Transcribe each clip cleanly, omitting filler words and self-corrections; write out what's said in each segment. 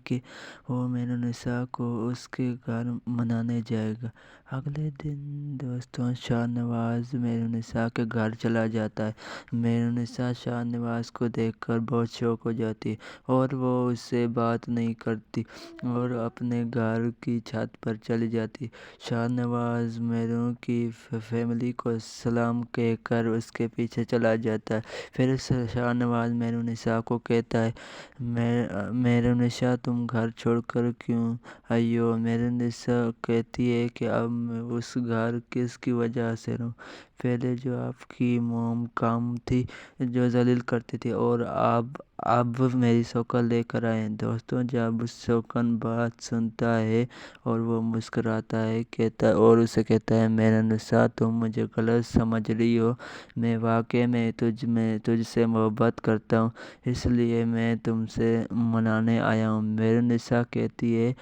کہ وہ میر کو اس کے گھر منانے جائے گا۔ اگلے دن دوستوں شاہ نواز میر کے گھر چلا جاتا ہے۔ میر شاہ نواز کو دیکھ کر بہت شوق ہو جاتی ہے اور وہ اس سے بات نہیں کرتی اور اپنے گھر کی چھت پر چلی جاتی ہے۔ شاہ نواز میروں کی فیملی کو سلام کہہ کر اس کے پیچھے چلا جاتا ہے۔ پھر شاہ نواز میر کو کہتا ہے، میر تم گھر چھوڑ کر کیوں آئی ہو؟ میر کہتی ہے کہ اب میں اس گھر کس کی وجہ سے رہوں؟ پہلے جو آپ کی موم کام تھی جو ذلیل کرتی تھی اور اب میری شوکن لے کر آئے ہیں۔ دوستوں جب شوکن بات سنتا ہے اور وہ مسکراتا ہے اور اسے کہتا ہے، میر تم مجھے غلط سمجھ رہی ہو، میں واقعی میں تجھ سے محبت کرتا ہوں، اس لیے میں تم سے منانے آیا ہوں۔ میر کہتی ہے،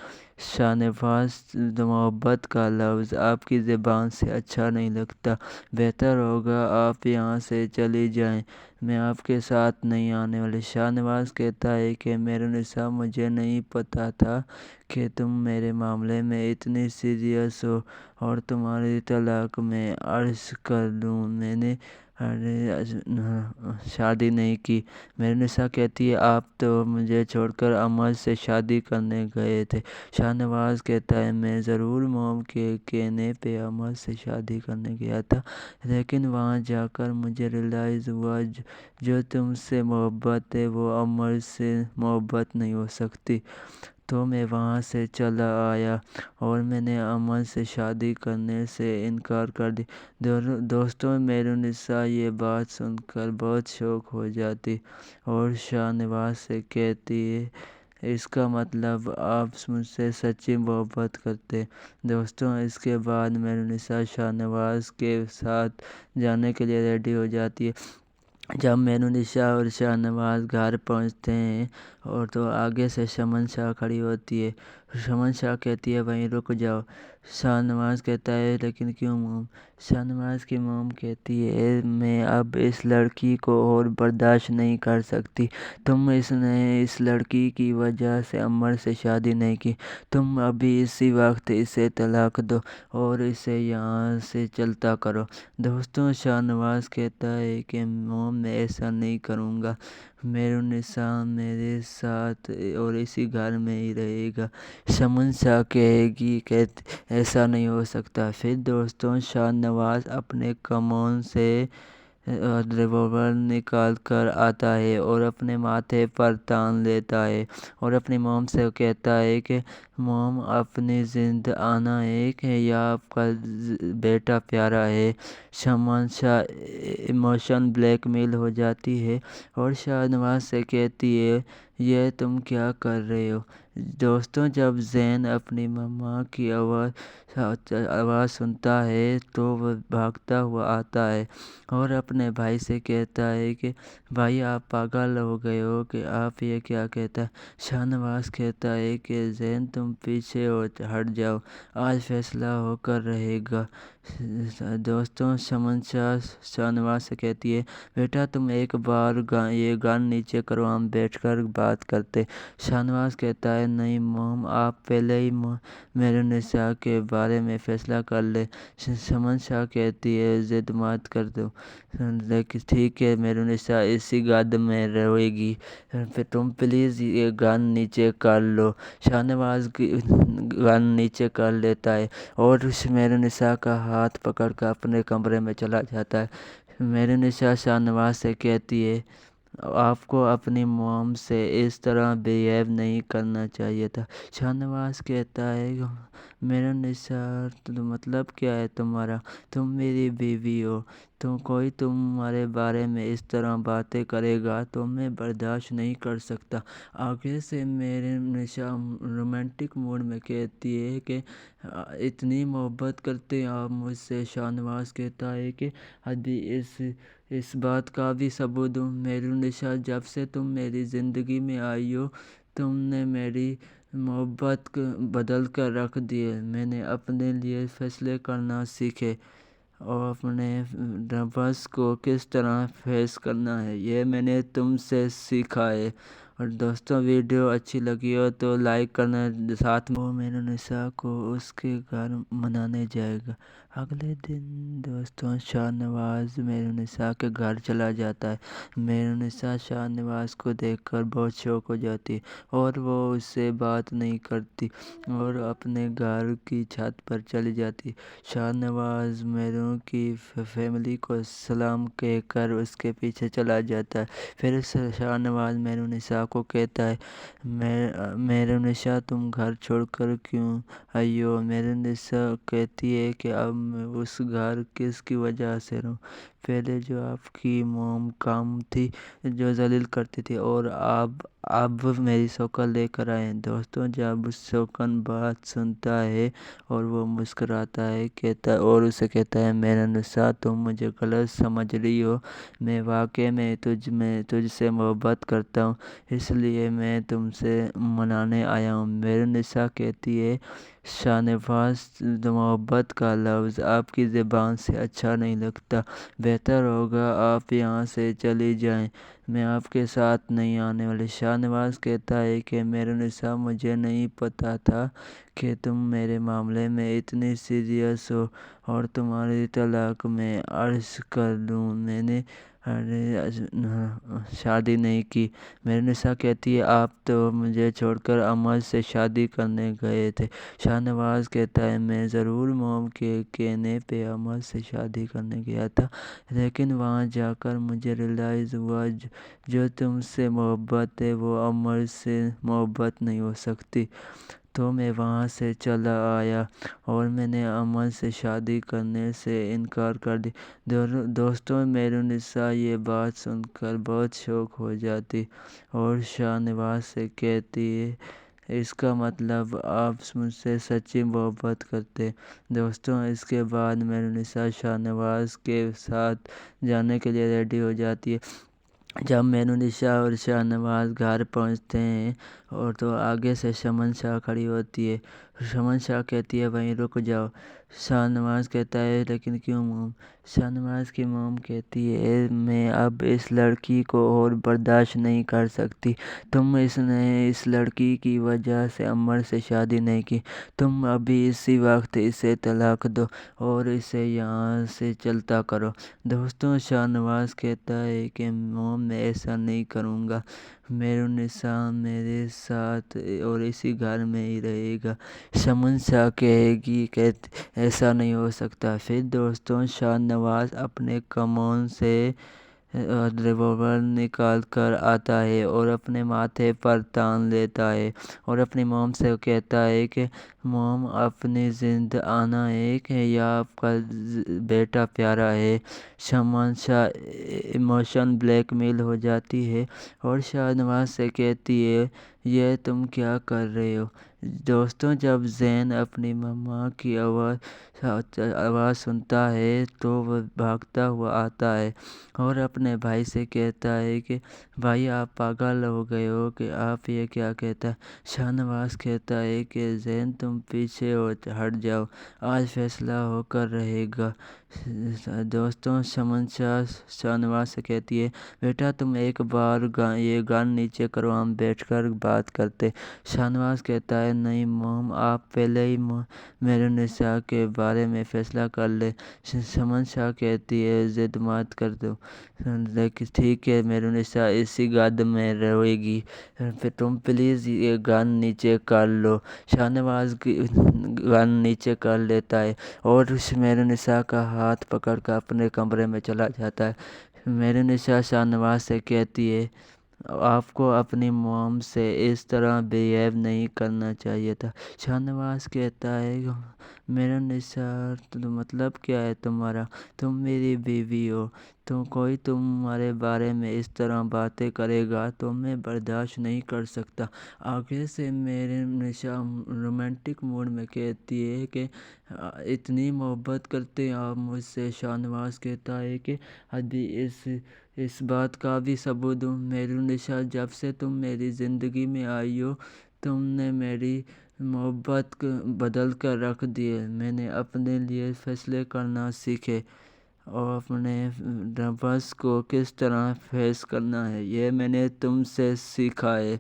شاہ نواز محبت کا لفظ آپ کی زبان سے اچھا نہیں لگتا، بہتر ہوگا آپ یہاں سے چلی جائیں، میں آپ کے ساتھ نہیں آنے والی۔ شاہ نواز کہتا ہے کہ میر مجھے نہیں پتا تھا کہ تم میرے معاملے میں اتنی سیریس ہو اور تمہاری طلاق میں عرض کر دوں، میں نے شادی نہیں کی۔ میر کہتی ہے، آپ تو مجھے چھوڑ کر امر سے شادی کرنے گئے تھے۔ شاہ نواز کہتا ہے، میں ضرور موم کے کہنے پہ امر سے شادی کرنے گیا تھا، لیکن وہاں جا کر مجھے ریئلائز ہوا جو تم سے محبت ہے وہ امر سے محبت نہیں ہو سکتی، تو میں وہاں سے چلا آیا اور میں نے امر سے شادی کرنے سے انکار کر دیا۔ دوستوں میر یہ بات سن کر بہت شوق ہو جاتی اور شاہ نواز سے کہتی ہے، اس کا مطلب آپ مجھ سے سچی محبت کرتے ہیں۔ دوستوں اس کے بعد میر شاہ نواز کے ساتھ جانے کے لیے ریڈی ہو جاتی ہے۔ جب میر اور شاہ نواز گھر پہنچتے ہیں اور تو آگے سے شمن شاہ کھڑی ہوتی ہے۔ شمن شاہ کہتی ہے، وہیں رک جاؤ۔ شاہ نواز کہتا ہے، لیکن کیوں موم؟ شاہ نواز کی موم کہتی ہے، میں اب اس لڑکی کو اور برداشت نہیں کر سکتی، تم نے اس لڑکی کی وجہ سے امر سے شادی نہیں کی، تم ابھی اسی وقت اسے طلاق دو اور اسے یہاں سے چلتا کرو۔ دوستوں شاہ نواز کہتا ہے کہ موم میں ایسا نہیں کروں گا، میر میرے ساتھ اور اسی گھر میں ہی رہے گا۔ شمن شاہ کہے گی کہ ایسا نہیں ہو سکتا۔ پھر دوستوں شاہ نواز اپنے کمون سے ریوالور نکال کر آتا ہے اور اپنے ماتھے پر تان لیتا ہے اور اپنی موم سے کہتا ہے کہ موم اپنی زند آنا ہے کہ یا آپ کا بیٹا پیارا ہے۔ شمن شاہ ایموشن بلیک میل ہو جاتی ہے اور شاہ نواز سے کہتی ہے، یہ تم کیا کر رہے ہو؟ دوستوں جب زین اپنی ماں کی آواز سنتا ہے تو وہ بھاگتا ہوا آتا ہے اور اپنے بھائی سے کہتا ہے کہ بھائی آپ پاگل ہو گئے ہو کہ آپ یہ کیا کہتا ہے؟ شاہ نواز کہتا ہے کہ زین تم پیچھے ہٹ جاؤ، آج فیصلہ ہو کر رہے گا۔ دوستوں شمن شاہ نواز سے کہتی ہے، بیٹا تم ایک بار یہ گن نیچے کرو، ہم بیٹھ کر بات کرتے۔ شاہ نواز کہتا ہے، نہیں موم آپ پہلے ہی میر کے بارے میں فیصلہ کر لیں۔ شمن شاہ کہتی ہے، ضد مت کر دو، لیکن ٹھیک ہے میر اسی گد میں رہے گی، پھر تم پلیز یہ گن نیچے کر لو۔ شاہ نواز گن نیچے کر لیتا ہے اور میر کا ہاتھ پکڑ کر اپنے کمرے میں چلا جاتا ہے۔ میر شاہ نواز سے کہتی ہے، آپ کو اپنی موم سے اس طرح بیہیو نہیں کرنا چاہیے تھا۔ شاہ نواز کہتا ہے، میر مطلب کیا ہے تمہارا؟ تم میری بیوی ہو، کوئی تمہارے بارے میں اس طرح باتیں کرے گا تو میں برداشت نہیں کر سکتا۔ آگے سے میر رومانٹک موڈ میں کہتی ہے کہ اتنی محبت کرتے ہیں آپ مجھ سے؟ شاہ نواز کہتا ہے کہ ابھی اس بات کا بھی ثبوت دوں؟ میر جب سے تم میری زندگی میں آئی ہو تم نے میری محبت بدل کر رکھ دی ہے، میں نے اپنے لیے فیصلے کرنا سیکھے اور اپنے نفس کو کس طرح فیس کرنا ہے یہ میں نے تم سے سیکھا ہے، اور دوستوں ویڈیو اچھی لگی ہو تو لائک کرنا، ساتھ میں وہ مہرالنساء کو اس کے گھر منانے جائے گا۔ اگلے دن دوستوں شاہ نواز مہرالنساء کے گھر چلا جاتا ہے۔ مہرالنساء شاہ نواز کو دیکھ کر بہت شوق ہو جاتی ہے اور وہ اس سے بات نہیں کرتی اور اپنے گھر کی چھت پر چلی جاتی ہے۔ شاہ نواز مہروں کی فیملی کو سلام کہہ کر اس کے پیچھے چلا جاتا ہے۔ پھر شاہ نواز مہرالنساء کو کہتا ہے، مہرالنساء تم گھر چھوڑ کر کیوں آئی ہو؟ مہرالنساء کہتی ہے کہ اب میں اس گھر کس کی وجہ سے رہوں؟ پہلے جو آپ کی موم کام تھی جو ذلیل کرتی تھی اور اب میری شوکن لے کر آئے ہیں۔ دوستوں جب شوکن بات سنتا ہے اور وہ مسکراتا ہے اور اسے کہتا ہے، مہرالنساء تم مجھے غلط سمجھ رہی ہو، میں واقعی میں تجھ سے محبت کرتا ہوں، اس لیے میں تم سے منانے آیا ہوں۔ مہرالنساء کہتی ہے، شاہ نواز محبت کا لفظ آپ کی زبان سے اچھا نہیں لگتا، بہتر ہوگا آپ یہاں سے چلی جائیں، میں آپ کے ساتھ نہیں آنے والی۔ شاہ نواز کہتا ہے کہ مہرالنساء مجھے نہیں پتا تھا کہ تم میرے معاملے میں اتنی سیریس ہو اور تمہاری طلاق میں عرض کر دوں، میں نے شادی نہیں کی۔ مہرالنساء کہتی ہے، آپ تو مجھے چھوڑ کر امجد سے شادی کرنے گئے تھے۔ شاہ نواز کہتا ہے، میں ضرور موم کے کہنے پہ امجد سے شادی کرنے گیا تھا، لیکن وہاں جا کر مجھے ریئلائز ہوا جو تم سے محبت ہے وہ امجد سے محبت نہیں ہو سکتی، تو میں وہاں سے چلا آیا اور میں نے امجد سے شادی کرنے سے انکار کر دی۔ دوستوں مہرالنساء یہ بات سن کر بہت شوق ہو جاتی اور شاہ نواز سے کہتی ہے، اس کا مطلب آپ مجھ سے سچی محبت کرتے ہیں۔ دوستوں اس کے بعد مہرالنساء شاہ نواز کے ساتھ جانے کے لیے ریڈی ہو جاتی ہے۔ جب مہرالنساء اور شاہ نواز گھر پہنچتے ہیں اور تو آگے سے شمن شاہ کھڑی ہوتی ہے۔ شمن شاہ کہتی ہے، وہیں رک جاؤ۔ شاہ نواز کہتا ہے، لیکن کیوں موم؟ شاہ نواز کی موم کہتی ہے، میں اب اس لڑکی کو اور برداشت نہیں کر سکتی، تم نے اس لڑکی کی وجہ سے امجد سے شادی نہیں کی، تم ابھی اسی وقت اسے طلاق دو اور اسے یہاں سے چلتا کرو۔ دوستوں شاہ نواز کہتا ہے کہ موم میں ایسا نہیں کروں گا، مہرالنساء میرے ساتھ اور اسی گھر میں ہی رہے گا۔ شمن شاہ کہے گی کہ ایسا نہیں ہو سکتا۔ پھر دوستوں شاہ نواز اپنے کمون سے ریوالور نکال کر آتا ہے اور اپنے ماتھے پر تان لیتا ہے اور اپنی موم سے کہتا ہے کہ موم اپنی زند آنا ہے کہ یا آپ کا بیٹا پیارا ہے۔ شمن شاہ ایموشنل بلیک میل ہو جاتی ہے اور شاہ نواز سے کہتی ہے، یہ تم کیا کر رہے ہو؟ دوستوں جب زین اپنی ماں کی آواز سنتا ہے تو وہ بھاگتا ہوا آتا ہے اور اپنے بھائی سے کہتا ہے کہ بھائی آپ پاگل ہو گئے ہو کہ آپ یہ کیا کہتا ہے؟ شاہ نواز کہتا ہے کہ زین تم پیچھے ہٹ جاؤ، آج فیصلہ ہو کر رہے گا۔ دوستوں شمن شاہ نواز سے کہتی ہے، بیٹا تم ایک بار یہ گن نیچے کرو، ہم بیٹھ کر بات کرتے۔ شاہ نواز کہتا ہے، نہیں موم آپ پہلے ہی مہرالنساء کے بارے میں فیصلہ کر لیں۔ شمن شاہ کہتی ہے، ضد مت کر دو، لیکن ٹھیک ہے مہرالنساء اسی گد میں رہے گی، پھر تم پلیز یہ گن نیچے کر لو۔ شاہ نواز گن نیچے کر لیتا ہے اور مہرالنساء کا ہاتھ پکڑ کر اپنے کمرے میں چلا جاتا ہے۔ مہرالنساء شاہ نواز سے کہتی ہے، آپ کو اپنی موم سے اس طرح بیہیو نہیں کرنا چاہیے تھا۔ شاہ نواز کہتا ہے، مہرالنساء مطلب کیا ہے تمہارا؟ تم میری بیوی ہو، تو کوئی تمہارے بارے میں اس طرح باتیں کرے گا تو میں برداشت نہیں کر سکتا۔ آگے سے مہرالنساء رومانٹک موڈ میں کہتی ہے کہ اتنی محبت کرتے ہیں آپ مجھ سے؟ شاہ نواز کہتا ہے کہ ابھی اس بات کا بھی ثبوت دوں؟ مہرالنساء جب سے تم میری زندگی میں آئی ہو تم نے میری محبت بدل کر رکھ دی ہے، میں نے اپنے لیے فیصلے کرنا سیکھے، اور اپنے نفس کو کس طرح فیس کرنا ہے، یہ میں نے تم سے سیکھا ہے۔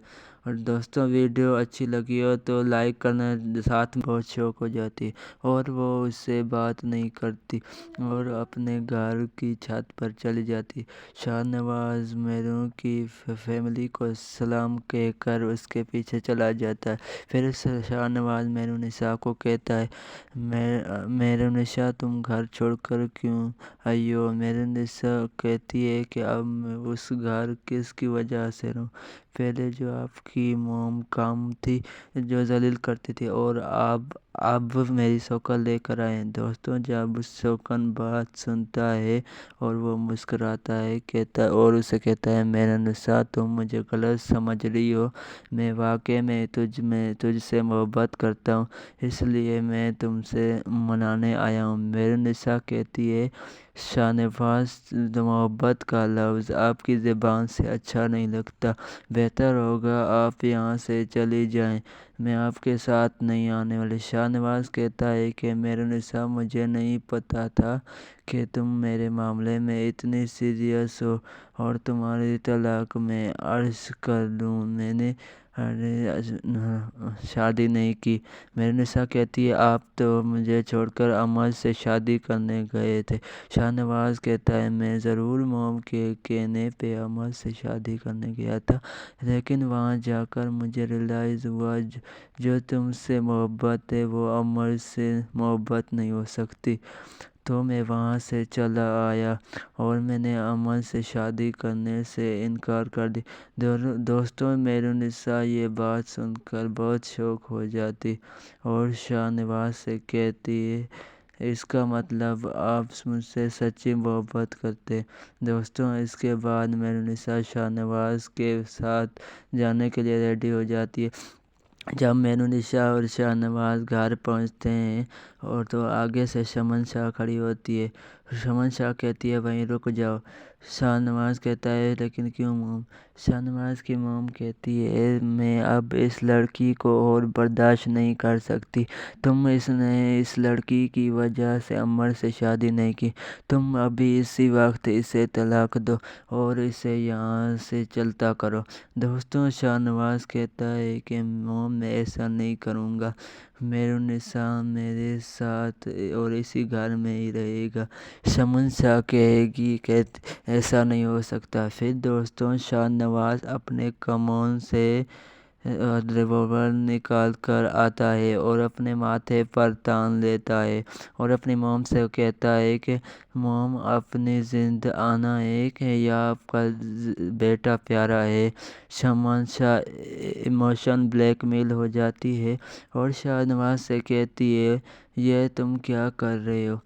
اور دوستوں، ویڈیو اچھی لگی ہو تو لائک کرنا، ساتھ میں بہت شوق ہو جاتی ہے اور وہ اس سے بات نہیں کرتی اور اپنے گھر کی چھت پر چلی جاتی۔ شاہ نواز میروں کی فیملی کو سلام کہہ کر اس کے پیچھے چلا جاتا ہے۔ پھر شاہ نواز مہرالنساء کو کہتا ہے، مہرالنساء تم گھر چھوڑ کر کیوں آئی ہو؟ مہرالنساء کہتی ہے کہ اب میں اس گھر کس کی وجہ سے رہوں؟ پہلے جو آپ کی موم کام تھی جو ذلیل کرتی تھی اور اب میری شوکن لے کر آئے ہیں۔ دوستوں، جب شوکن بات سنتا ہے اور وہ مسکراتا ہے اور اسے کہتا ہے، مہرالنساء تم مجھے غلط سمجھ رہی ہو، میں واقعی میں تجھ سے محبت کرتا ہوں، اس لیے میں تم سے منانے آیا ہوں۔ مہرالنساء کہتی ہے، شاہ نواز محبت کا لفظ آپ کی زبان سے اچھا نہیں لگتا، بہتر ہوگا آپ یہاں سے چلی جائیں، میں آپ کے ساتھ نہیں آنے والی۔ شاہ نواز کہتا ہے کہ مہرالنساء مجھے نہیں پتا تھا کہ تم میرے معاملے میں اتنی سیریس ہو اور تمہاری طلاق میں عرض کر دوں، میں نے شادی نہیں کی۔ مہرالنساء کہتی ہے، آپ تو مجھے چھوڑ کر اماں سے شادی کرنے گئے تھے۔ شاہ نواز کہتا ہے، میں ضرور موم کے کہنے پہ اماں سے شادی کرنے گیا تھا، لیکن وہاں جا کر مجھے ریئلائز ہوا جو تم سے محبت ہے وہ عمر سے محبت نہیں ہو سکتی، تو میں وہاں سے چلا آیا اور میں نے اماں سے شادی کرنے سے انکار کر دی۔ دوستوں، مہرالنساء یہ بات سن کر بہت شوق ہو جاتی اور شاہ نواز سے کہتی ہے، اس کا مطلب آپ مجھ سے سچی محبت کرتے ہیں۔ دوستوں، اس کے بعد مہرالنساء شاہ نواز کے ساتھ جانے کے لیے ریڈی ہو جاتی ہے۔ جب مہرالنساء اور شاہ نواز گھر پہنچتے ہیں اور تو آگے سے شمن شاہ کھڑی ہوتی ہے۔ شمن شاہ کہتی ہے، وہیں رک جاؤ۔ شاہ نواز کہتا ہے، لیکن کیوں موم؟ شاہ نواز کی موم کہتی ہے، میں اب اس لڑکی کو اور برداشت نہیں کر سکتی، تم نے اس لڑکی کی وجہ سے عمر سے شادی نہیں کی، تم ابھی اسی وقت اسے طلاق دو اور اسے یہاں سے چلتا کرو۔ دوستوں، شاہ نواز کہتا ہے کہ موم میں ایسا نہیں کروں گا، مہرالنساء میرے ساتھ اور اسی گھر میں ہی رہے گا۔ شمن شاہ کہے گی کہ ایسا نہیں ہو سکتا۔ پھر دوستوں، شاہ نواز اپنے کمون سے ریوالور نکال کر آتا ہے اور اپنے ماتھے پر تان لیتا ہے اور اپنی موم سے کہتا ہے کہ موم اپنی زند آنا ہے کہ یا آپ کا بیٹا پیارا ہے۔ شمن شاہ ایموشن بلیک میل ہو جاتی ہے اور شاہ نواز سے کہتی ہے، یہ تم کیا کر رہے ہو؟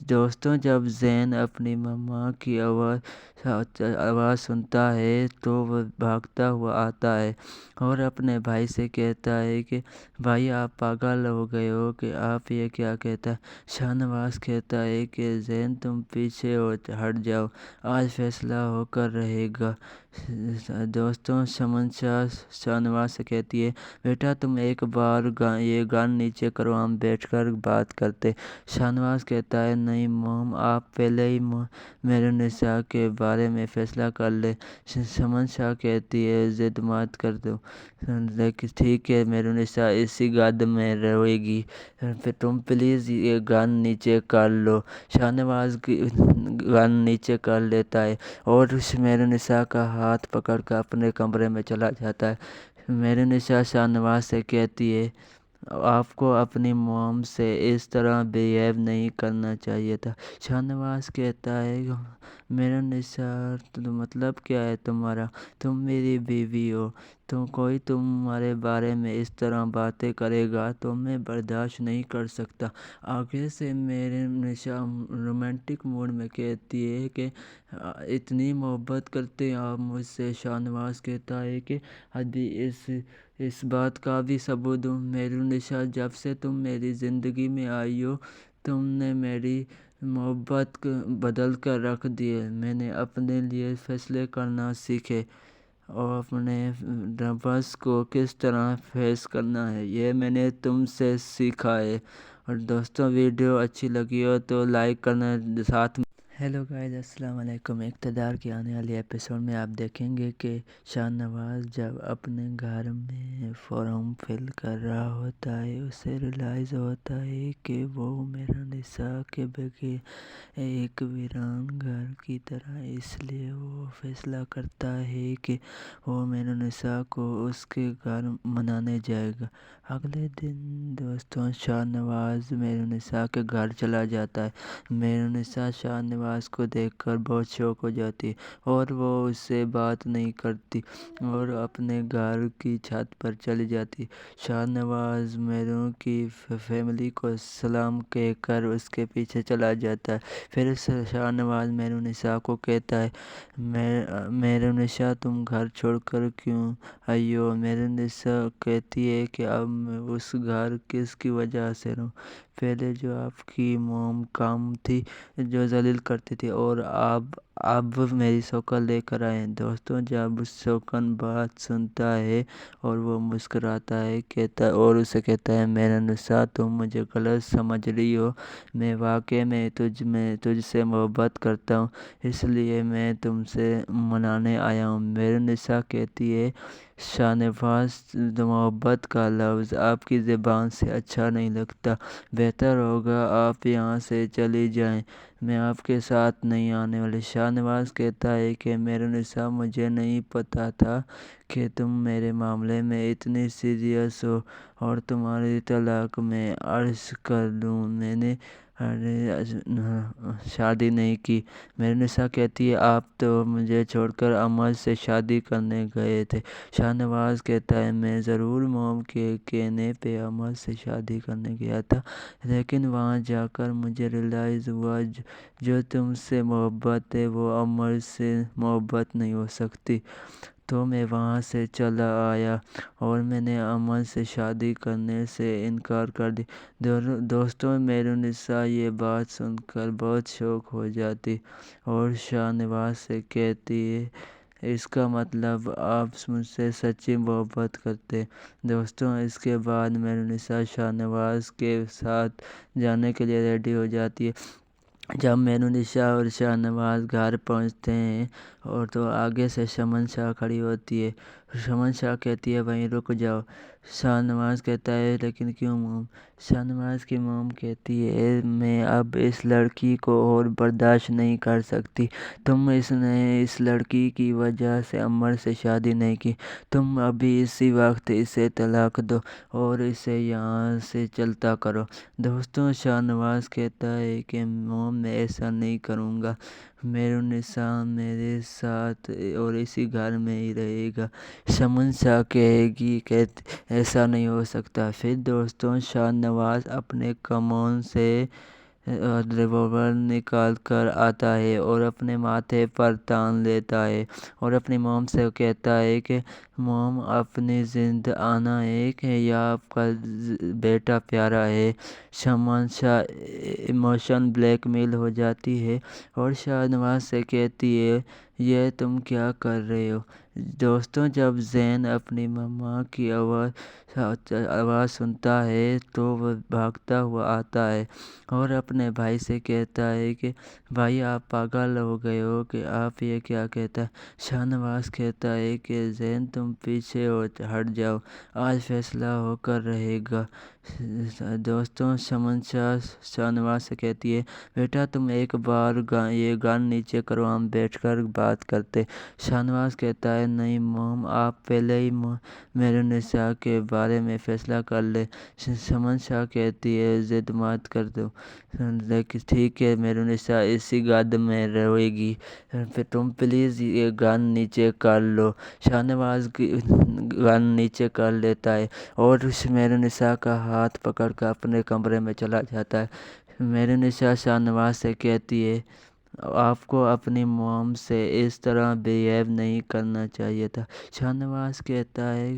دوستوں، جب زین اپنی ماں کی آواز سنتا ہے تو وہ بھاگتا ہوا آتا ہے اور اپنے بھائی سے کہتا ہے کہ بھائی آپ پاگل ہو گئے ہو کہ آپ یہ کیا کہتا ہے؟ شاہ نواز کہتا ہے کہ زین تم پیچھے ہٹ جاؤ، آج فیصلہ ہو کر رہے گا۔ دوستوں، شمن شاہ نواز سے کہتی ہے، بیٹا تم ایک بار یہ گن نیچے کرو، ہم بیٹھ کر بات کرتے۔ شاہ نواز کہتا ہے، نہیں موم، آپ پہلے ہی مہرالنساء کے بارے میں فیصلہ کر لیں۔ شمن شاہ کہتی ہے، ضد مت کر دو، لیکن ٹھیک ہے مہرالنساء اسی گد میں رہے گی، پھر تم پلیز یہ گن نیچے کر لو۔ شاہ نواز گن نیچے کر لیتا ہے اور مہرالنساء کا ہاتھ پکڑ کر اپنے کمرے میں چلا جاتا ہے۔ مہرالنساء شاہ نواز سے کہتی ہے، آپ کو اپنی موم سے اس طرح بیہیو نہیں کرنا چاہیے تھا۔ شاہ نواز کہتا ہے، مہرالنساء مطلب کیا ہے تمہارا؟ تم میری بیوی ہو، تو کوئی تمہارے بارے میں اس طرح باتیں کرے گا تو میں برداشت نہیں کر سکتا۔ آگے سے مہرالنساء رومانٹک موڈ میں کہتی ہے کہ اتنی محبت کرتے ہیں آپ مجھ سے؟ شاہ نواز کہتا ہے کہ ابھی اس بات کا بھی ثبوت دوں؟ مہرالنساء، جب سے تم میری زندگی میں آئی ہو تم نے میری محبت بدل کر رکھ دی ہے، میں نے اپنے لیے فیصلے کرنا سیکھے اور اپنے نفس کو کس طرح فیس کرنا ہے، یہ میں نے تم سے سیکھا ہے۔ اور دوستوں، ویڈیو اچھی لگی ہو تو لائک کرنا، ساتھ ہیلو گائز، السلام علیکم۔ اقتدار کی آنے والی ایپیسوڈ میں آپ دیکھیں گے کہ شاہ نواز جب اپنے گھر میں فارم فل کر رہا ہوتا ہے، اسے ریلائز ہوتا ہے کہ وہ میرنسا کے بغیر ایک ویران گھر کی طرح، اس لیے وہ فیصلہ کرتا ہے کہ وہ میرنسا کو اس کے گھر منانے جائے گا۔ اگلے دن دوستوں شاہ نواز میرنسا کے گھر چلا جاتا ہے۔ میرنسا شاہ نواز کو دیکھ کر بہت شوق ہو جاتی ہے اور وہ اس سے بات نہیں کرتی اور اپنے گھر کی چھت پر چلی جاتی ہے۔ شاہ نواز میروں کی فیملی کو سلام کہہ کر اس کے پیچھے چلا جاتا ہے۔ پھر شاہ نواز میرنسا کو کہتا ہے، میرنسا تم گھر چھوڑ کر کیوں آئی ہو؟ میرنسا کہتی ہے کہ اب میں اس گھر کس کی وجہ سے رہوں؟ پہلے جو آپ کی موم کام تھی جو ذلیل کرتی تھی اور اب میری شوکن لے کر آئے ہیں۔ دوستوں جب شوکن بات سنتا ہے اور وہ مسکراتا ہے اور اسے کہتا ہے، میرنسا تم مجھے غلط سمجھ رہی ہو، میں واقعی میں تجھ سے محبت کرتا ہوں، اس لیے میں تم سے منانے آیا ہوں۔ میرنسا کہتی ہے، شاہ نواز محبت کا لفظ آپ کی زبان سے اچھا نہیں لگتا، بہتر ہوگا آپ یہاں سے چلی جائیں، میں آپ کے ساتھ نہیں آنے والی۔ شاہ نواز کہتا ہے کہ میرنسا مجھے نہیں پتا تھا کہ تم میرے معاملے میں اتنی سیریس ہو اور تمہاری طلاق میں عرض کر دوں، میں نے شادی نہیں کی۔ میرنسا کہتی ہے، آپ تو مجھے چھوڑ کر امجد سے شادی کرنے گئے تھے۔ شاہ نواز کہتا ہے، میں ضرور موم کے کہنے پہ امجد سے شادی کرنے گیا تھا، لیکن وہاں جا کر مجھے ریلائز ہوا جو تم سے محبت ہے وہ امجد سے محبت نہیں ہو سکتی، تو میں وہاں سے چلا آیا اور میں نے امجد سے شادی کرنے سے انکار کر دی۔ دوستوں میرنسا یہ بات سن کر بہت شوق ہو جاتی اور شاہ نواز سے کہتی ہے، اس کا مطلب آپ مجھ سے سچی محبت کرتے ہیں۔ دوستوں اس کے بعد میرنسا شاہ نواز کے ساتھ جانے کے لیے ریڈی ہو جاتی ہے۔ جب میرنسا اور شاہ نواز گھر پہنچتے ہیں اور تو آگے سے شمن شاہ کھڑی ہوتی ہے۔ شمن شاہ کہتی ہے، وہیں رک جاؤ۔ شاہ نواز کہتا ہے، لیکن کیوں موم؟ شاہ نواز کی موم کہتی ہے، میں اب اس لڑکی کو اور برداشت نہیں کر سکتی، تم نے اس لڑکی کی وجہ سے امجد سے شادی نہیں کی، تم ابھی اسی وقت اسے طلاق دو اور اسے یہاں سے چلتا کرو۔ دوستوں شاہ نواز کہتا ہے کہ موم میں ایسا نہیں کروں گا، میرنسا میرے ساتھ اور اسی گھر میں ہی رہے گا۔ شمن شاہ کہے گی کہ ایسا نہیں ہو سکتا۔ پھر دوستوں شاہ نواز اپنے کمون سے ریوالور نکال کر آتا ہے اور اپنے ماتھے پر تان لیتا ہے اور اپنی موم سے کہتا ہے کہ موم اپنی زند آنا ہے کہ یا آپ کا بیٹا پیارا ہے۔ شمن شاہ ایموشن بلیک میل ہو جاتی ہے اور شاہ نواز سے کہتی ہے، یہ تم کیا کر رہے ہو؟ دوستوں جب زین اپنی ماما کی آواز سنتا ہے تو وہ بھاگتا ہوا آتا ہے اور اپنے بھائی سے کہتا ہے کہ بھائی آپ پاگل ہو گئے ہو کہ آپ یہ کیا کہتا ہے؟ شاہ نواز کہتا ہے کہ زین تم پیچھے ہٹ جاؤ، آج فیصلہ ہو کر رہے گا۔ دوستوں شمن شاہ نواز سے کہتی ہے، بیٹا تم ایک بار یہ گن نیچے کرو، ہم بیٹھ کر بات کرتے۔ شاہ نواز کہتا ہے، نہیں موم آپ پہلے ہی میرنسا کے بارے میں فیصلہ کر لیں۔ شمن شاہ کہتی ہے، ضد مت کر دو، لیکن ٹھیک ہے میرنسا اسی گد میں رہے گی، پھر تم پلیز یہ گن نیچے کر لو۔ شاہ نواز گن نیچے کر لیتا ہے اور میرنسا کا ہاتھ پکڑ کر اپنے کمرے میں چلا جاتا ہے۔ میرنسا شاہ نواز سے کہتی ہے، آپ کو اپنی موم سے اس طرح بیہیو نہیں کرنا چاہیے تھا۔ شاہ نواز کہتا ہے،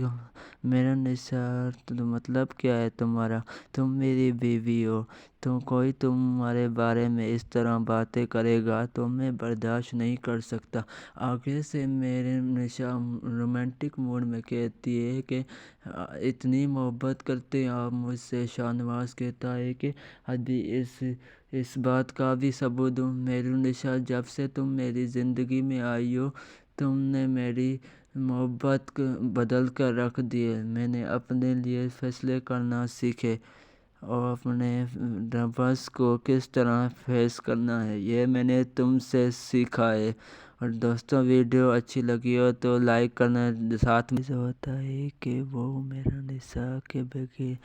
میرا نثار تو مطلب کیا ہے تمہارا؟ تم میری بیوی ہو، کوئی تمہارے بارے میں اس طرح باتیں کرے گا تو میں برداشت نہیں کر سکتا۔ آگے سے میرے نشا رومانٹک موڈ میں کہتی ہے کہ اتنی محبت کرتے ہیں آپ مجھ سے۔ شاہ نواز کہتا ہے کہ ابھی اس بات کا بھی ثبوت دوں؟ میرو نشا، جب سے تم میری زندگی میں آئی ہو تم نے میری محبت بدل کر رکھ دی ہے۔ میں نے اپنے لیے فیصلے کرنا سیکھے اور اپنے نفس کو کس طرح فیس کرنا ہے یہ میں نے تم سے سیکھا ہے۔ اور دوستوں، ویڈیو اچھی لگی ہو تو لائک کرنا، ساتھ میں ہوتا ہے کہ وہ میرا نثار کے بغیر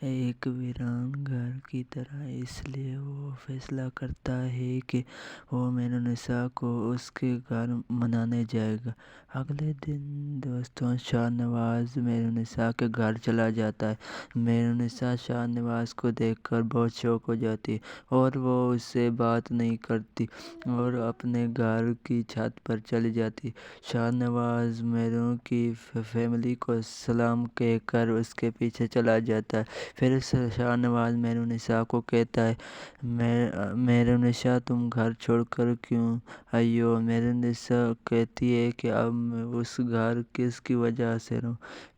ایک ویران گھر کی طرح، اس لیے وہ فیصلہ کرتا ہے کہ وہ میرا نثار کو اس کے گھر منانے جائے گا۔ اگلے دن دوستوں، شاہ نواز میرا نثار کے گھر چلا جاتا ہے۔ میرا نثار شاہ نواز کو دیکھ کر بہت شوق ہو جاتی ہے اور وہ اس سے بات نہیں کرتی اور اپنے گھر کی چھت پر چلی جاتی ہے۔ شاہ نواز میروں کی فیملی کو سلام کہہ کر اس کے پیچھے چلا جاتا ہے۔ پھر شاہ نواز میرا نثار کو کہتا ہے، میرا نثار تم گھر چھوڑ کر کیوں آئی ہو؟ میرا نثار کہتی ہے کہ اب میں اس گھر کس کی وجہ سے رہوں؟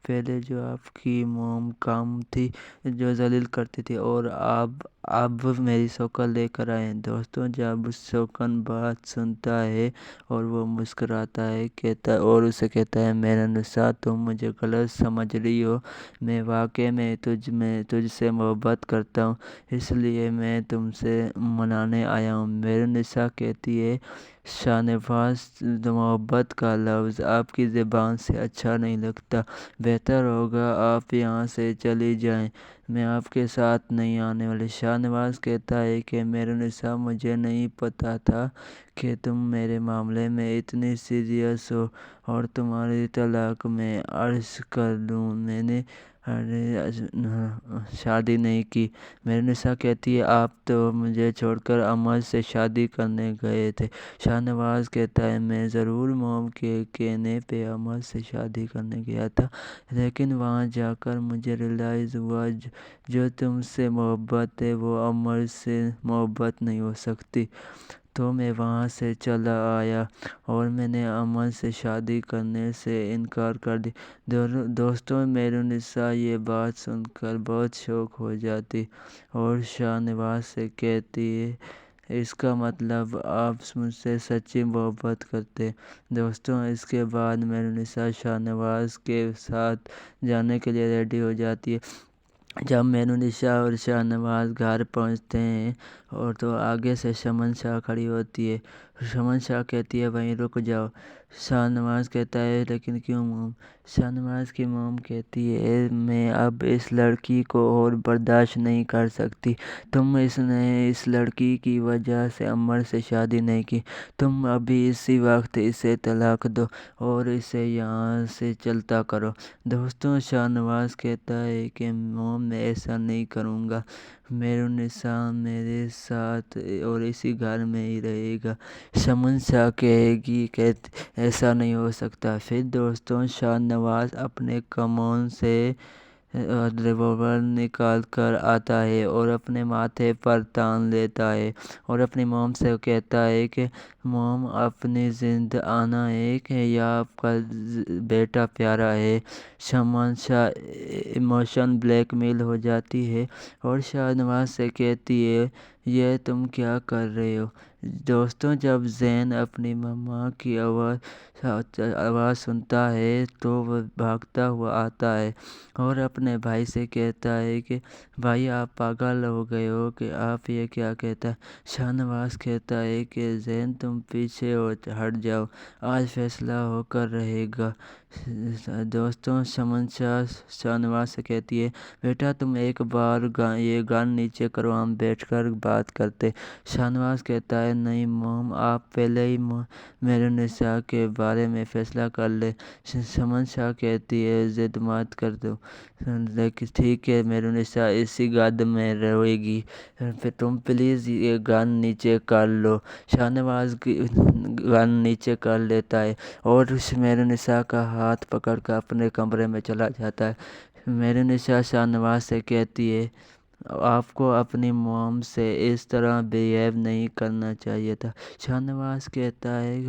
پہلے جو آپ کی موم کام تھی جو ذلیل کرتی تھی اور اب میری شوکن لے کر آئے ہیں۔ دوستوں، جب شوکن بات سنتا ہے اور وہ مسکراتا ہے اور اسے کہتا ہے، میرا نثار تم مجھے غلط سمجھ رہی ہو، میں واقعی میں تجھ سے محبت کرتا ہوں، اس لیے میں تم سے منانے آیا ہوں۔ میرا نثار کہتی ہے، شاہ نواز محبت کا لفظ آپ کی زبان سے اچھا نہیں لگتا، بہتر ہوگا آپ یہاں سے چلی جائیں، میں آپ کے ساتھ نہیں آنے والی۔ شاہ نواز کہتا ہے کہ میرا نثار مجھے نہیں پتا تھا کہ تم میرے معاملے میں اتنی سیریس ہو اور تمہاری طلاق میں عرض کر دوں، میں نے شادی نہیں کی۔ میرا نثار کہتی ہے، آپ تو مجھے چھوڑ کر امجد سے شادی کرنے گئے تھے۔ شاہ نواز کہتا ہے، میں ضرور موم کے کہنے پہ امجد سے شادی کرنے گیا تھا، لیکن وہاں جا کر مجھے ریئلائز ہوا جو تم سے محبت ہے وہ امجد سے محبت نہیں ہو سکتی، تو میں وہاں سے چلا آیا اور میں نے امجد سے شادی کرنے سے انکار کر دیا۔ دوستوں، میرا نثار یہ بات سن کر بہت شوق ہو جاتی اور شاہ نواز سے کہتی ہے، اس کا مطلب آپ مجھ سے سچی محبت کرتے ہیں۔ دوستوں، اس کے بعد میرا نثار شاہ نواز کے ساتھ جانے کے لیے ریڈی ہو جاتی ہے۔ جب میرا نثار اور شاہ نواز گھر پہنچتے ہیں اور تو آگے سے شمن شاہ کھڑی ہوتی ہے۔ شمن شاہ کہتی ہے، وہیں رک جاؤ۔ شاہ نواز کہتا ہے، لیکن کیوں موم؟ شاہ نواز کی موم کہتی ہے، میں اب اس لڑکی کو اور برداشت نہیں کر سکتی، تم نے اس لڑکی کی وجہ سے امجد سے شادی نہیں کی، تم ابھی اسی وقت اسے طلاق دو اور اسے یہاں سے چلتا کرو۔ دوستوں، شاہ نواز کہتا ہے کہ موم میں ایسا نہیں کروں گا، میرا نثار میرے ساتھ اور اسی گھر میں ہی رہے گا۔ شمن شاہ کہے گی کہ ایسا نہیں ہو سکتا۔ پھر دوستوں، شاہ نواز اپنے کمون سے ریوالور نکال کر آتا ہے اور اپنے ماتھے پر تان لیتا ہے اور اپنی موم سے کہتا ہے کہ موم، اپنی زند آنا ہے کہ یا آپ کا بیٹا پیارا ہے۔ شمن شاہ ایموشنل بلیک میل ہو جاتی ہے اور شاہ نواز سے کہتی ہے، یہ تم کیا کر رہے ہو؟ دوستوں، جب زین اپنی ماں کی آواز سنتا ہے تو وہ بھاگتا ہوا آتا ہے اور اپنے بھائی سے کہتا ہے کہ بھائی، آپ پاگل ہو گئے ہو کہ آپ یہ کیا کہتا ہے؟ شاہ نواز کہتا ہے کہ زین، تم پیچھے ہٹ جاؤ، آج فیصلہ ہو کر رہے گا۔ دوستوں، شمن شاہ نواز سے کہتی ہے، بیٹا تم ایک بار یہ گن نیچے کرو، ہم بیٹھ کر بات کرتے۔ شاہ نواز کہتا ہے، نہیں موم، آپ پہلے ہی میرے نثار کے بارے میں فیصلہ کر لیں۔ شمن شاہ کہتی ہے، ضد مت کر دو، لیکن ٹھیک ہے، میرا نثار اسی گد میں رہے گی، پھر تم پلیز یہ گن نیچے کر لو۔ شاہ نواز گن نیچے کر لیتا ہے اور میرا نثار کا ہاتھ پکڑ کر اپنے کمرے میں چلا جاتا ہے۔ میرنسا شاہ نواز سے کہتی ہے آپ کو اپنی موم سے اس طرح بیہیو نہیں کرنا چاہیے تھا۔ شاہ نواز کہتا ہے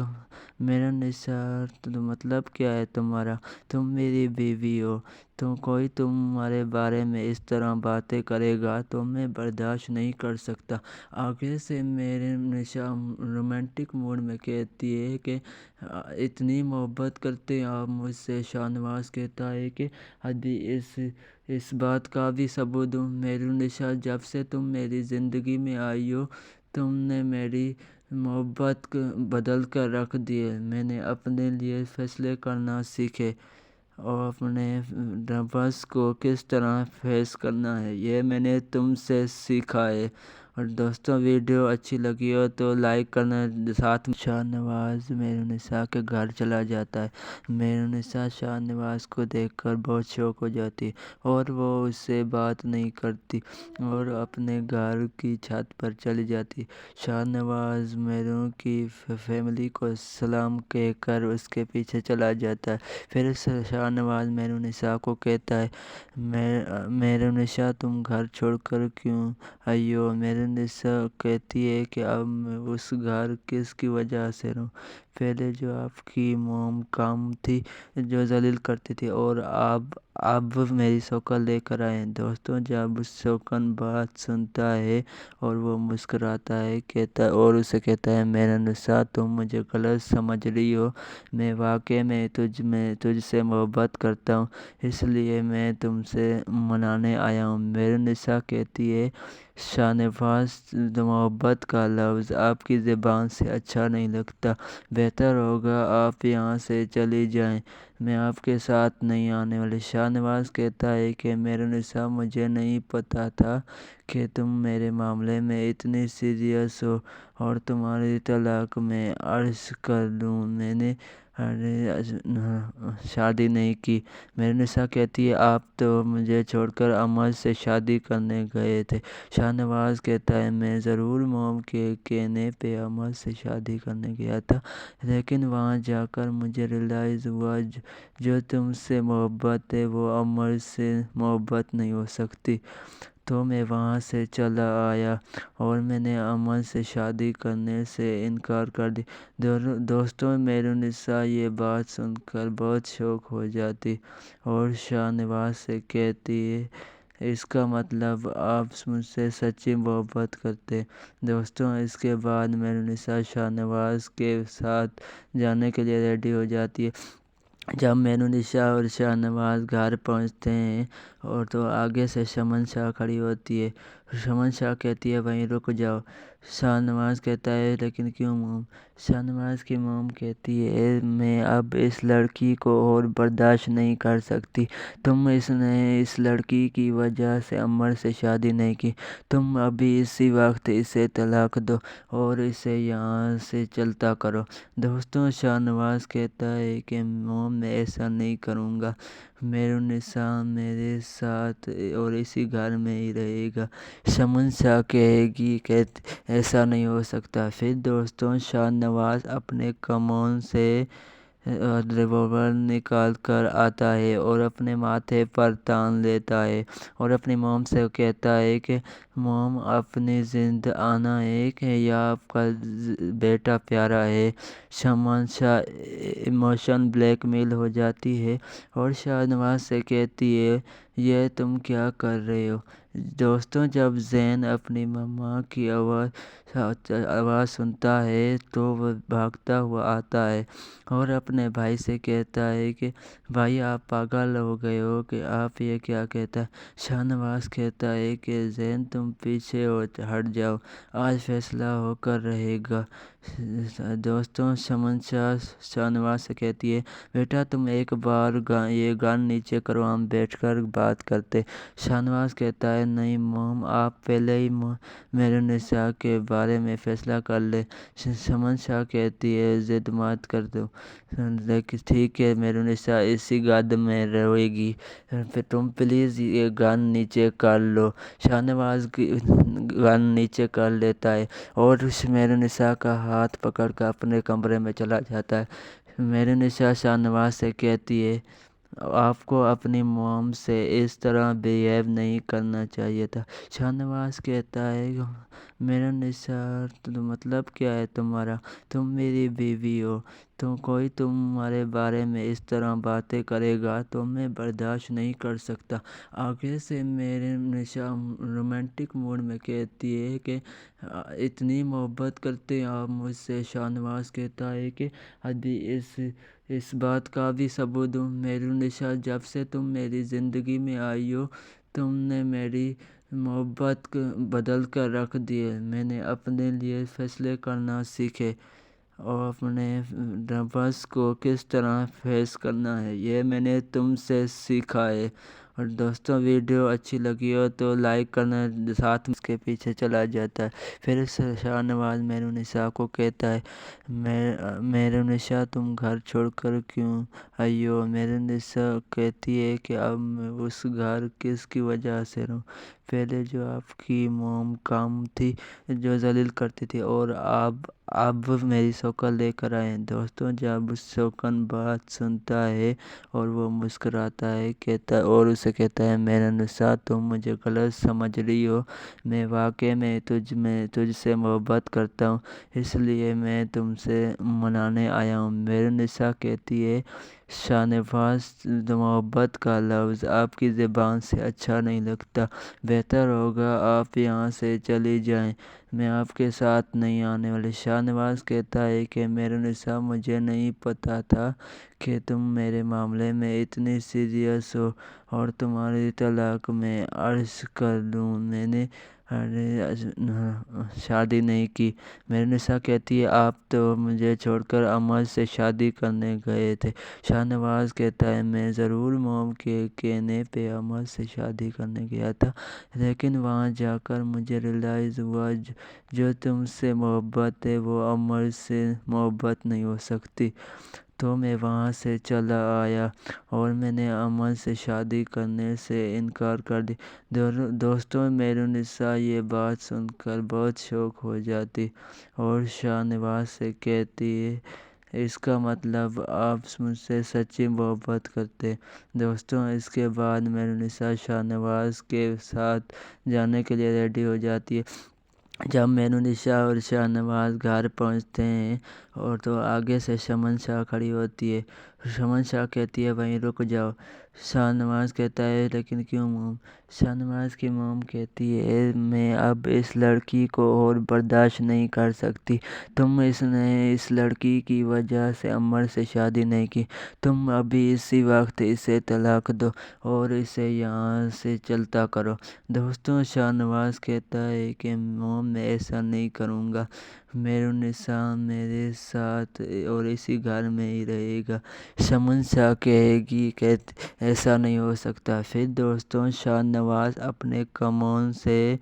میرنسا مطلب کیا ہے تمہارا؟ تم میری بیوی ہو، کوئی تمہارے بارے میں اس طرح باتیں کرے گا تو میں برداشت نہیں کر سکتا۔ آگے سے میرنسا رومانٹک موڈ میں کہتی ہے کہ اتنی محبت کرتے ہیں آپ مجھ سے؟ شاہ نواز کہتا ہے کہ ابھی اس بات کا بھی ثبوت دوں؟ میرنسا جب سے تم میری زندگی میں آئی ہو تم نے میری محبت بدل کر رکھ دی ہے۔ میں نے اپنے لیے فیصلے کرنا سیکھے اور اپنے نفس کو کس طرح فیس کرنا ہے یہ میں نے تم سے سیکھا ہے۔ اور دوستوں ویڈیو اچھی لگی ہو تو لائک کرنا، ساتھ میں شاہ نواز میرنسا کے گھر چلا جاتا ہے۔ میرنسا شاہ نواز کو دیکھ کر بہت شوق ہو جاتی ہے اور وہ اس سے بات نہیں کرتی اور اپنے گھر کی چھت پر چلی جاتی ہے۔ شاہ نواز میروں کی فیملی کو سلام کہہ کر اس کے پیچھے چلا جاتا ہے۔ پھر شاہ نواز میرنسا کو کہتا ہے میرنسا تم گھر چھوڑ کر کیوں آئی ہو؟ میرنسا کہتی ہے کہ اب میں اس گھر کس کی وجہ سے رہوں؟ پہلے جو آپ کی موم کام تھی جو ذلیل کرتی تھی اور اب میری شوکن لے کر آئے ہیں۔ دوستوں جب شوکن بات سنتا ہے اور وہ مسکراتا ہے اور اسے کہتا ہے میرنسا تم مجھے غلط سمجھ رہی ہو، میں واقعی میں تجھ سے محبت کرتا ہوں، اس لیے میں تم سے منانے آیا ہوں۔ میرنسا کہتی ہے شاہ نواز محبت کا لفظ آپ کی زبان سے اچھا نہیں لگتا، بہتر ہوگا آپ یہاں سے چلی جائیں، میں آپ کے ساتھ نہیں آنے والی۔ شاہ نواز کہتا ہے کہ میرنسا مجھے نہیں پتا تھا کہ تم میرے معاملے میں اتنی سیریس ہو اور تمہاری طلاق میں عرض کر دوں میں نے شادی نہیں کی۔ میرنسا کہتی ہے آپ تو مجھے چھوڑ کر امجد سے شادی کرنے گئے تھے۔ شاہ نواز کہتا ہے میں ضرور موم کے کہنے پہ امجد سے شادی کرنے گیا تھا، لیکن وہاں جا کر مجھے ریئلائز ہوا جو تم سے محبت ہے وہ امجد سے محبت نہیں ہو سکتی، تو میں وہاں سے چلا آیا اور میں نے امجد سے شادی کرنے سے انکار کر دی۔ دوستوں میرنسا یہ بات سن کر بہت شوق ہو جاتی اور شاہ نواز سے کہتی ہے اس کا مطلب آپ مجھ سے سچی محبت کرتے ہیں۔ دوستوں اس کے بعد میرنسا شاہ نواز کے ساتھ جانے کے لیے ریڈی ہو جاتی ہے۔ جب میرنسا اور شاہ نواز گھر پہنچتے ہیں اور تو آگے سے شمن شاہ کھڑی ہوتی ہے۔ شمن شاہ کہتی ہے وہیں رک جاؤ۔ شاہ نواز کہتا ہے لیکن کیوں موم؟ شاہ نواز کی موم کہتی ہے میں اب اس لڑکی کو اور برداشت نہیں کر سکتی، تم نے اس لڑکی کی وجہ سے امجد سے شادی نہیں کی، تم ابھی اسی وقت اسے طلاق دو اور اسے یہاں سے چلتا کرو۔ دوستوں شاہ نواز کہتا ہے کہ موم میں ایسا نہیں کروں گا، میرنسا میرے ساتھ اور اسی گھر میں ہی رہے گا۔ شمن شاہ کہے گی کہ ایسا نہیں ہو سکتا۔ پھر دوستوں شاہ نواز اپنے کمون سے ریوالور نکال کر آتا ہے اور اپنے ماتھے پر تان لیتا ہے اور اپنی موم سے کہتا ہے کہ موم اپنی زند آنا ہے کہ یا آپ کا بیٹا پیارا ہے۔ شمن شاہ ایموشنل بلیک میل ہو جاتی ہے اور شاہ نواز سے کہتی ہے یہ تم کیا کر رہے ہو؟ دوستوں جب زین اپنی ماما کی آواز سنتا ہے تو وہ بھاگتا ہوا آتا ہے اور اپنے بھائی سے کہتا ہے کہ بھائی آپ پاگل ہو گئے ہو کہ آپ یہ کیا کہتا ہے؟ شاہ نواز کہتا ہے کہ زین تم پیچھے ہٹ جاؤ، آج فیصلہ ہو کر رہے گا۔ دوستوں شمن شاہ نواز سے کہتی ہے بیٹا تم ایک بار یہ گن نیچے کرو ہم بیٹھ کر بات کرتے۔ شاہ نواز کہتا ہے نہیں موم آپ پہلے ہی میرنسا کے بارے میں فیصلہ کر لیں۔ شمن شاہ کہتی ہے ضد مت کر دو، لیکن ٹھیک ہے میرنسا اسی گد میں رہے گی، پھر تم پلیز یہ گن نیچے کر لو۔ شاہ نواز گن نیچے کر لیتا ہے اور میرنسا کا ہاتھ پکڑ کر اپنے کمرے میں چلا جاتا ہے۔ میرے نشا شاہنواز سے کہتی ہے آپ کو اپنی موم سے اس طرح بیہیو نہیں کرنا چاہیے تھا۔ شاہنواز کہتا ہے میرا نشا مطلب کیا ہے تمہارا، تم میری بیوی ہو، کوئی تمہارے بارے میں اس طرح باتیں کرے گا تو میں برداشت نہیں کر سکتا۔ آگے سے میرے نشا رومانٹک موڈ میں کہتی ہے کہ اتنی محبت کرتے ہیں آپ مجھ سے۔ شاہنواز کہتا ہے کہ ابھی اس بات کا بھی ثبوت دوں۔ میرے نشا جب سے تم میری زندگی میں آئی ہو تم نے میری محبت کو بدل کر رکھ دی ہے۔ میں نے اپنے لیے فیصلے کرنا سیکھے اور اپنے نفس کو کس طرح فیس کرنا ہے یہ میں نے تم سے سیکھا ہے۔ اور دوستوں ویڈیو اچھی لگی ہو تو لائک کرنا، ساتھ اس کے پیچھے چلا جاتا ہے۔ پھر شاہنواز میرے نشا کو کہتا ہے میرے نشا تم گھر چھوڑ کر کیوں آئی ہو؟ میرے نشا کہتی ہے کہ اب میں اس گھر کس کی وجہ سے رہوں؟ پہلے جو آپ کی موم کام تھی جو ذلیل کرتی تھی اور اب میری شوکن لے کر آئے ہیں۔ دوستوں جب شوکن بات سنتا ہے اور وہ مسکراتا ہے اور اسے کہتا ہے میرا نشا تم مجھے غلط سمجھ رہی ہو، میں واقعی میں تجھ سے محبت کرتا ہوں، اس لیے میں تم سے منانے آیا ہوں۔ میرے نشا کہتی ہے شاہنواز محبت کا لفظ آپ کی زبان سے اچھا نہیں لگتا، بہتر ہوگا آپ یہاں سے چلی جائیں، میں آپ کے ساتھ نہیں آنے والی۔ شاہنواز کہتا ہے کہ میرے نشا مجھے نہیں پتا تھا کہ تم میرے معاملے میں اتنی سیریس ہو اور تمہاری طلاق میں عرض کر دوں میں نے شادی نہیں کی۔ میرے نشا کہتی ہے آپ تو مجھے چھوڑ کر امر سے شادی کرنے گئے تھے۔ شاہنواز کہتا ہے میں ضرور موم کے کہنے پہ امر سے شادی کرنے گیا تھا، لیکن وہاں جا کر مجھے ریئلائز ہوا جو تم سے محبت ہے وہ امر سے محبت نہیں ہو سکتی، تو میں وہاں سے چلا آیا اور میں نے امر سے شادی کرنے سے انکار کر دی۔ دوستوں میرے نشا یہ بات سن کر بہت شوق ہو جاتی اور شاہنواز سے کہتی ہے اس کا مطلب آپ مجھ سے سچی محبت کرتے۔ دوستوں اس کے بعد میرے نشا شاہنواز کے ساتھ جانے کے لیے ریڈی ہو جاتی ہے۔ جب میرے نشا اور شاہنواز گھر پہنچتے ہیں اور تو آگے سے شمن شاہ کھڑی ہوتی ہے۔ شمن شاہ کہتی ہے وہیں رک جاؤ۔ شاہنواز کہتا ہے لیکن کیوں موم؟ شاہنواز کی موم کہتی ہے میں اب اس لڑکی کو اور برداشت نہیں کر سکتی، تم نے اس لڑکی کی وجہ سے امر سے شادی نہیں کی، تم ابھی اسی وقت اسے طلاق دو اور اسے یہاں سے چلتا کرو۔ دوستوں شاہنواز کہتا ہے کہ موم میں ایسا نہیں کروں گا، میرے نشا میرے ساتھ اور اسی گھر میں ہی رہے گا۔ شمن شاہ کہے گی کہ ایسا نہیں ہو سکتا۔ پھر دوستوں شاہنواز اپنے کمون سے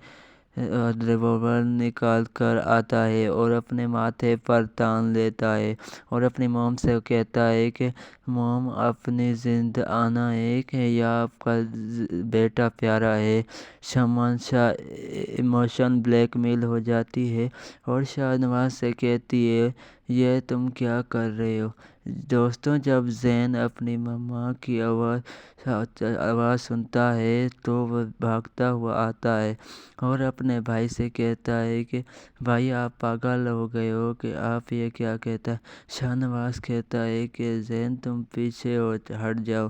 ریوالور نکال کر آتا ہے اور اپنے ماتھے پر تان لیتا ہے اور اپنی موم سے کہتا ہے کہ موم اپنی زند آنا ہے کہ یا آپ کا بیٹا پیارا ہے۔ شمن شاہ ایموشن بلیک میل ہو جاتی ہے اور شاہنواز سے کہتی ہے یہ تم کیا کر رہے ہو؟ دوستوں جب زین اپنی ماں کی آواز سنتا ہے تو وہ بھاگتا ہوا آتا ہے اور اپنے بھائی سے کہتا ہے کہ بھائی آپ پاگل ہو گئے ہو کہ آپ یہ کیا کہتا ہے؟ شاہنواز کہتا ہے کہ زین تم پیچھے ہٹ جاؤ،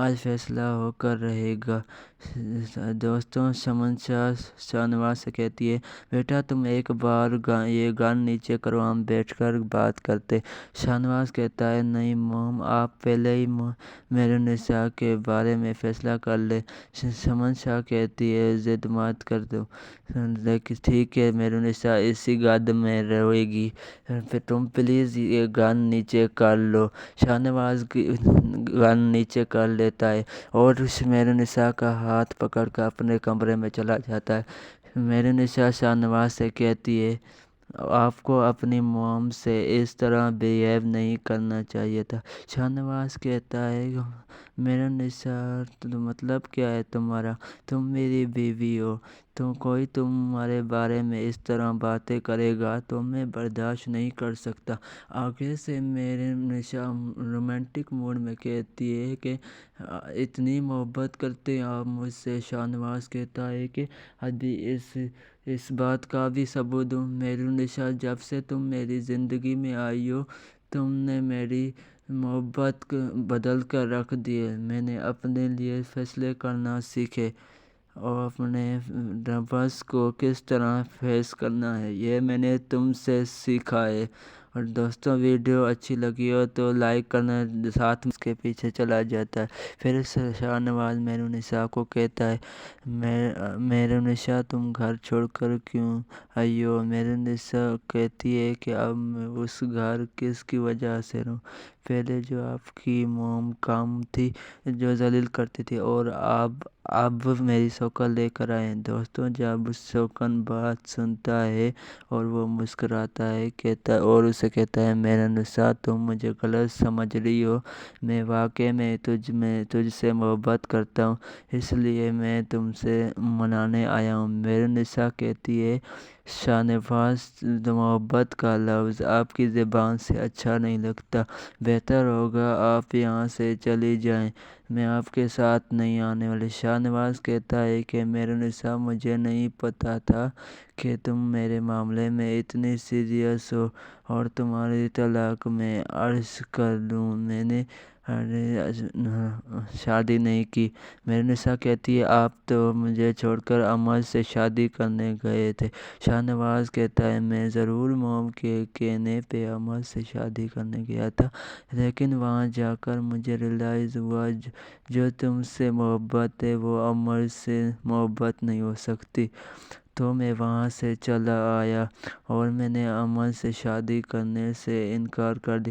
آج فیصلہ ہو کر رہے گا۔ دوستوں شمن شاہ شاہنواز سے کہتی ہے بیٹا تم ایک بار یہ گن نیچے کرو ہم بیٹھ کر بات کرتے۔ شاہنواز کہتا ہے نہیں موم آپ پہلے ہی میرے نشا کے بارے میں فیصلہ کر لے۔ شمن شاہ کہتی ہے ضد مت کر دو، لیکن ٹھیک ہے میرے نشا اسی گد میں رہے گی، پھر تم پلیز یہ گن نیچے کر لو۔ شاہنواز گن نیچے کر لیتا ہے اور میرے نشا کا ہاتھ پکڑ کر اپنے کمرے میں چلا جاتا ہے۔ میرے نشا شاہنواز سے کہتی ہے آپ کو اپنی موم سے اس طرح بیہیو نہیں کرنا چاہیے تھا۔ شاہنواز کہتا ہے میرا نشا مطلب کیا ہے تمہارا، تم میری بیوی ہو، تو کوئی تمہارے بارے میں اس طرح باتیں کرے گا تو میں برداشت نہیں کر سکتا۔ آگے سے میرے نشا رومانٹک موڈ میں کہتی ہے کہ اتنی محبت کرتے ہیں آپ مجھ سے۔ شاہ نواز کہتا ہے کہ ابھی اس بات کا بھی ثبوت دوں۔ میرو نشا، جب سے تم میری زندگی میں آئی ہو تم نے میری محبت کو بدل کر رکھ دی ہے۔ میں نے اپنے لیے فیصلے کرنا سیکھے اور اپنے نفس کو کس طرح فیس کرنا ہے یہ میں نے تم سے سیکھا ہے۔ اور دوستوں ویڈیو اچھی لگی ہو تو لائک کرنا، ساتھ میں اس کے پیچھے چلا جاتا ہے۔ پھر شاہ نواز میرو نساء کو کہتا ہے میرو نساء تم گھر چھوڑ کر کیوں آئی ہو؟ میرو نساء کہتی ہے کہ اب میں اس گھر کس کی وجہ سے رہوں؟ پہلے جو آپ کی موم کام تھی جو ذلیل کرتی تھی اور اب میری شوکن لے کر آئے ہیں۔ دوستوں جب شوکن بات سنتا ہے اور وہ مسکراتا ہے اور اسے کہتا ہے میرو نساء تم مجھے غلط سمجھ رہی ہو، میں واقعی میں تجھ سے محبت کرتا ہوں، اس لیے میں تم سے منانے آیا ہوں۔ میرو نساء کہتی ہے شاہ نواز محبت کا لفظ آپ کی زبان سے اچھا نہیں لگتا، بہتر ہوگا آپ یہاں سے چلی جائیں، میں آپ کے ساتھ نہیں آنے والی۔ شاہ نواز کہتا ہے کہ میرو نساء مجھے نہیں پتا تھا کہ تم میرے معاملے میں اتنی سیریس ہو اور تمہاری طلاق میں عرض کر دوں میں نے شادی نہیں کی۔ میرو نساء کہتی ہے آپ تو مجھے چھوڑ کر امجد سے شادی کرنے گئے تھے۔ شاہ نواز کہتا ہے میں ضرور موم کے کہنے پہ امجد سے شادی کرنے گیا تھا، لیکن وہاں جا کر مجھے ریئلائز ہوا جو تم سے محبت ہے وہ امجد سے محبت نہیں ہو سکتی، تو میں وہاں سے چلا آیا اور میں نے امجد سے شادی کرنے سے انکار کر دیا۔